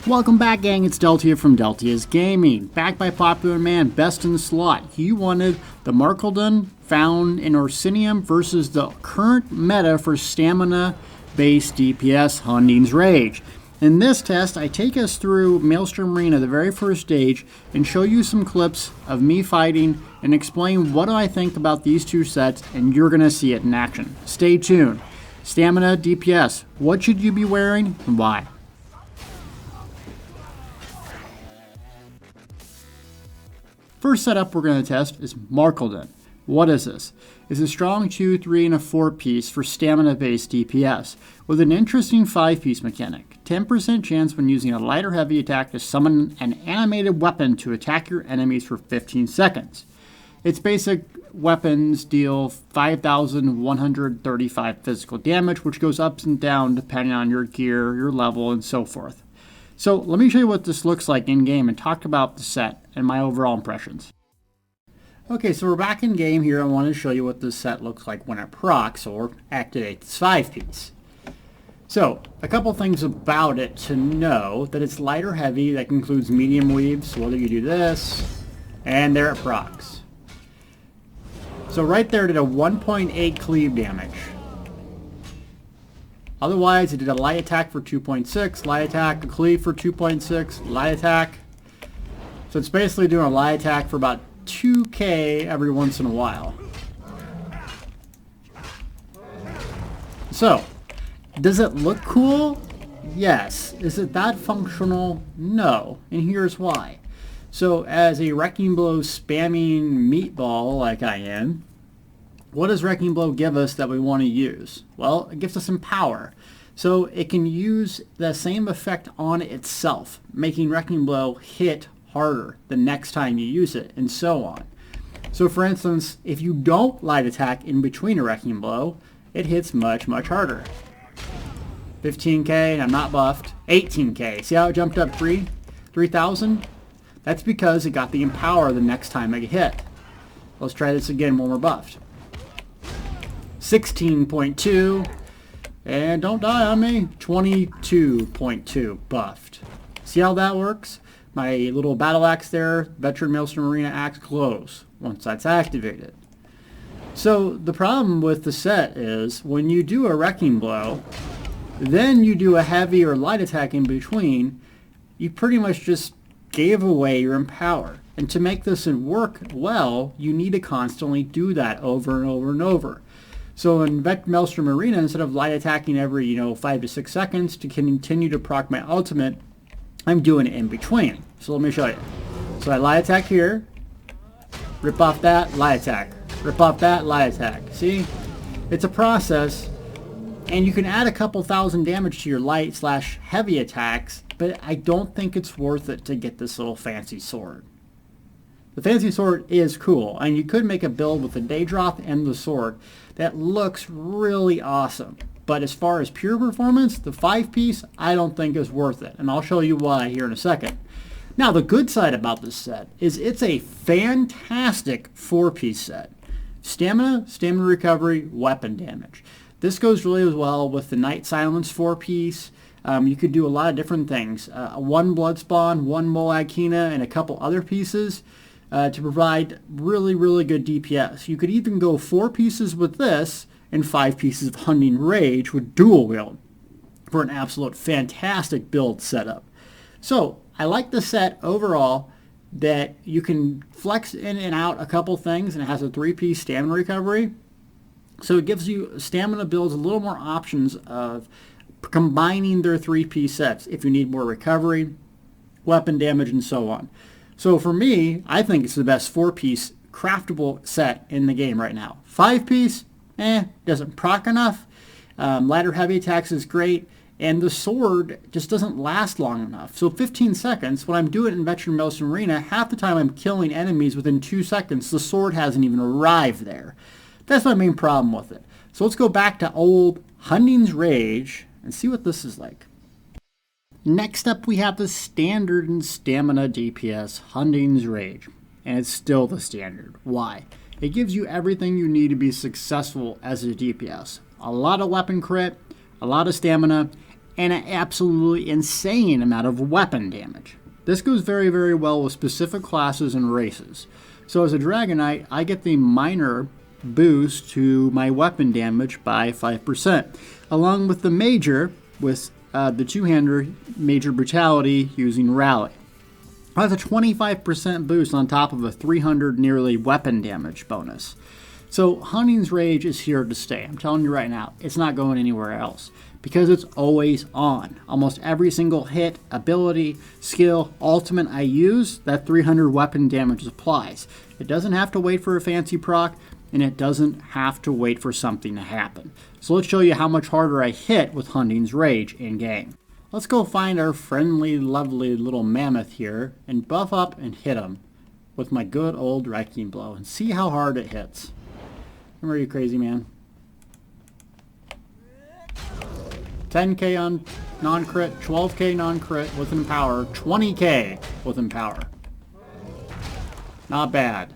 Welcome back, gang. It's Deltia from Deltia's Gaming. Back by popular demand, best in the slot. He wanted the Morkuldin found in Orsinium versus the current meta for stamina-based DPS, Hunding's Rage. In this test, I take us through Maelstrom Arena, the very first stage, and show you some clips of me fighting and explain what do I think about these two sets, and you're going to see it in action. Stay tuned. Stamina, DPS, what should you be wearing and why? First setup we're going to test is Morkuldin. What is this? It's a strong 2, 3, and a 4 piece for stamina-based DPS, with an interesting 5-piece mechanic. 10% chance when using a light or heavy attack to summon an animated weapon to attack your enemies for 15 seconds. Its basic weapons deal 5,135 physical damage, which goes up and down depending on your gear, your level, and so forth. So let me show you what this looks like in-game and talk about the set and my overall impressions. Okay, so we're back in game here. I want to show you what this set looks like when it procs or activates its 5-piece. So, a couple things about it to know: that it's light or heavy. That includes medium weaves, so whether you do this, and there it procs. So right there it did a 1.8 cleave damage. Otherwise, it did a light attack for 2.6, light attack, a cleave for 2.6, light attack. So it's basically doing a light attack for about 2k every once in a while. So, does it look cool? Yes. Is it that functional? No. And here's why. So, as a Wrecking Blow spamming meatball like I am, what does Wrecking Blow give us that we want to use? Well, it gives us some power. So it can use the same effect on itself, making Wrecking Blow hit harder the next time you use it, and so on. So for instance, if you don't light attack in between a Wrecking Blow, it hits much, much harder. 15k, and I'm not buffed. 18k. See how it jumped up 3,000? That's because it got the Empower the next time I get hit. Let's try this again when we're buffed. 16.2, and don't die on me, 22.2 buffed. See how that works? My little battle axe there, Veteran Maelstrom Arena axe, glows once that's activated. So the problem with the set is when you do a Wrecking Blow, then you do a heavy or light attack in between, you pretty much just gave away your Empower. And to make this work well, you need to constantly do that over and over and over. So in Maelstrom Arena, instead of light attacking every 5 to 6 seconds to continue to proc my ultimate, I'm doing it in between. So let me show you. So I light attack here, rip off that, light attack, rip off that, light attack. See? It's a process, and you can add a couple thousand damage to your light/heavy attacks, but I don't think it's worth it to get this little fancy sword. The fancy sword is cool, and you could make a build with the Daedroth and the sword that looks really awesome. But as far as pure performance, the 5-piece I don't think is worth it, and I'll show you why here in a second. Now, the good side about this set is it's a fantastic 4-piece set. Stamina, stamina recovery, weapon damage. This goes really well with the Night Silence 4-piece. You could do a lot of different things. One Blood Spawn, one Molag Kina, and a couple other pieces to provide really, really good DPS. You could even go 4 pieces with this and 5 pieces of Hunding Rage with dual wield for an absolute fantastic build setup. So I like the set overall, that you can flex in and out a couple things, and it has a 3-piece stamina recovery. So it gives you stamina builds a little more options of combining their 3-piece sets if you need more recovery, weapon damage, and so on. So for me, I think it's the best 4-piece craftable set in the game right now. 5-piece, doesn't proc enough. Lighter heavy attacks is great, and the sword just doesn't last long enough. So 15 seconds, when I'm doing it in Veteran Maelstrom Arena, half the time I'm killing enemies within 2 seconds. The sword hasn't even arrived there. That's my main problem with it. So let's go back to old Hunding's Rage and see what this is like. Next up, we have the standard and stamina DPS, Hunding's Rage. And it's still the standard. Why? It gives you everything you need to be successful as a DPS. A lot of weapon crit, a lot of stamina, and an absolutely insane amount of weapon damage. This goes very, very well with specific classes and races. So as a Dragonite, I get the minor boost to my weapon damage by 5%, along with the major with the two-hander major brutality using Rally. That's a 25% boost on top of a 300 nearly weapon damage bonus. So Hunding's Rage is here to stay. I'm telling you right now, it's not going anywhere else because it's always on. Almost every single hit, ability, skill, ultimate I use, that 300 weapon damage applies. It doesn't have to wait for a fancy proc, and it doesn't have to wait for something to happen. So let's show you how much harder I hit with Hunding's Rage in game. Let's go find our friendly, lovely little mammoth here and buff up and hit him with my good old Wrecking Blow and see how hard it hits. Where are you, crazy man? 10k on non-crit, 12k non-crit with Empower, 20k with Empower. Not bad.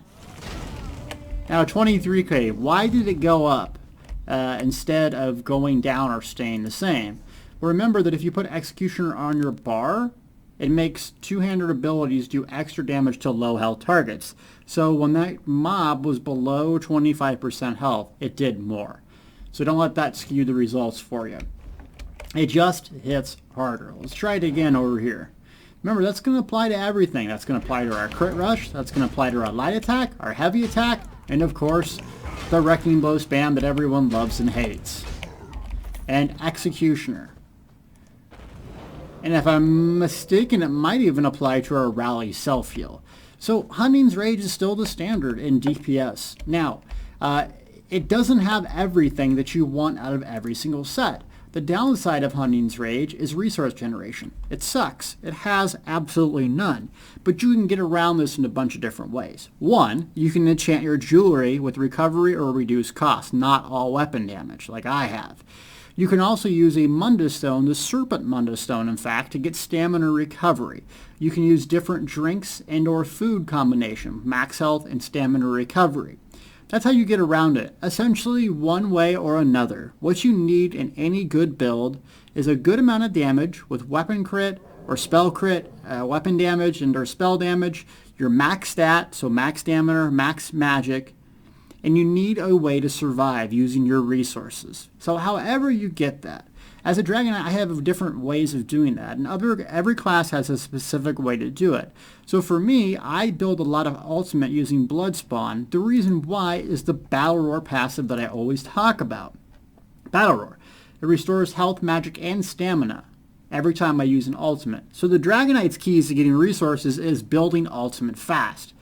Now 23k, why did it go up instead of going down or staying the same? Well, remember that if you put Executioner on your bar, it makes two-handed abilities do extra damage to low health targets. So when that mob was below 25% health, it did more. So don't let that skew the results for you. It just hits harder. Let's try it again over here. Remember, that's going to apply to everything. That's going to apply to our crit rush. That's going to apply to our light attack, our heavy attack, and of course, the Wrecking Blow spam that everyone loves and hates. And Executioner. And if I'm mistaken, it might even apply to our Rally self-heal. So Hunding's Rage is still the standard in DPS. Now, it doesn't have everything that you want out of every single set. The downside of Hunding's Rage is resource generation. It sucks. It has absolutely none. But you can get around this in a bunch of different ways. One, you can enchant your jewelry with recovery or reduced cost, not all weapon damage, like I have. You can also use a Mundus Stone, the Serpent Mundus Stone, in fact, to get stamina recovery. You can use different drinks and or food combination, max health and stamina recovery. That's how you get around it, essentially one way or another. What you need in any good build is a good amount of damage with weapon crit or spell crit, weapon damage and or spell damage, your max stat, so max stamina, max magic, and you need a way to survive using your resources. So however you get that. As a Dragonite, I have different ways of doing that, and every class has a specific way to do it. So for me, I build a lot of ultimate using Blood Spawn. The reason why is the Battle Roar passive that I always talk about. Battle Roar. It restores health, magic, and stamina every time I use an ultimate. So the Dragonite's keys to getting resources is building ultimate fast.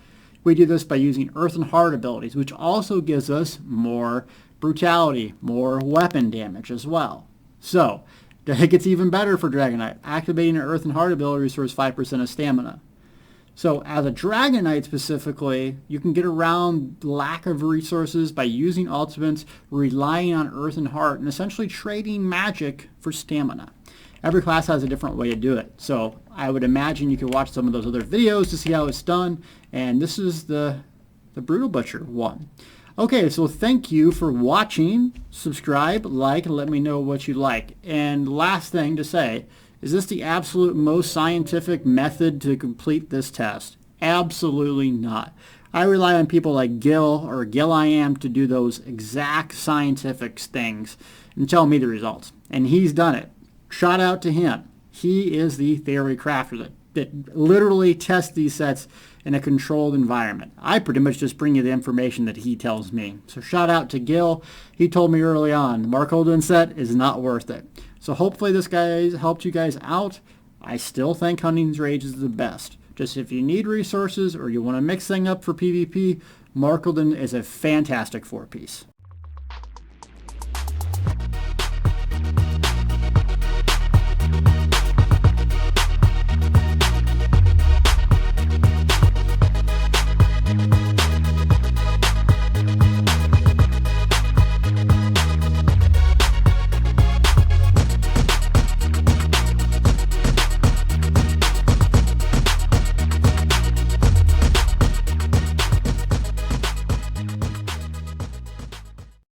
We do this by using Earth and Heart abilities, which also gives us more brutality, more weapon damage as well. So, it gets even better for Dragonite. Activating an Earth and Heart ability restores 5% of stamina. So, as a Dragonite specifically, you can get around lack of resources by using ultimates, relying on Earth and Heart, and essentially trading magic for stamina. Every class has a different way to do it. So, I would imagine you could watch some of those other videos to see how it's done. And this is the Brutal Butcher one. Okay, so thank you for watching. Subscribe, like, and let me know what you like. And last thing to say, is this the absolute most scientific method to complete this test? Absolutely not. I rely on people like Gil or Gil-I-Am to do those exact scientific things and tell me the results. And he's done it. Shout out to him. He is the theory crafter that literally tests these sets in a controlled environment. I pretty much just bring you the information that he tells me. So shout out to Gil. He told me early on, the Morkuldin set is not worth it. So hopefully this guy helped you guys out. I still think Hunding's Rage is the best. Just if you need resources or you want to mix things up for PvP, Morkuldin is a fantastic 4-piece.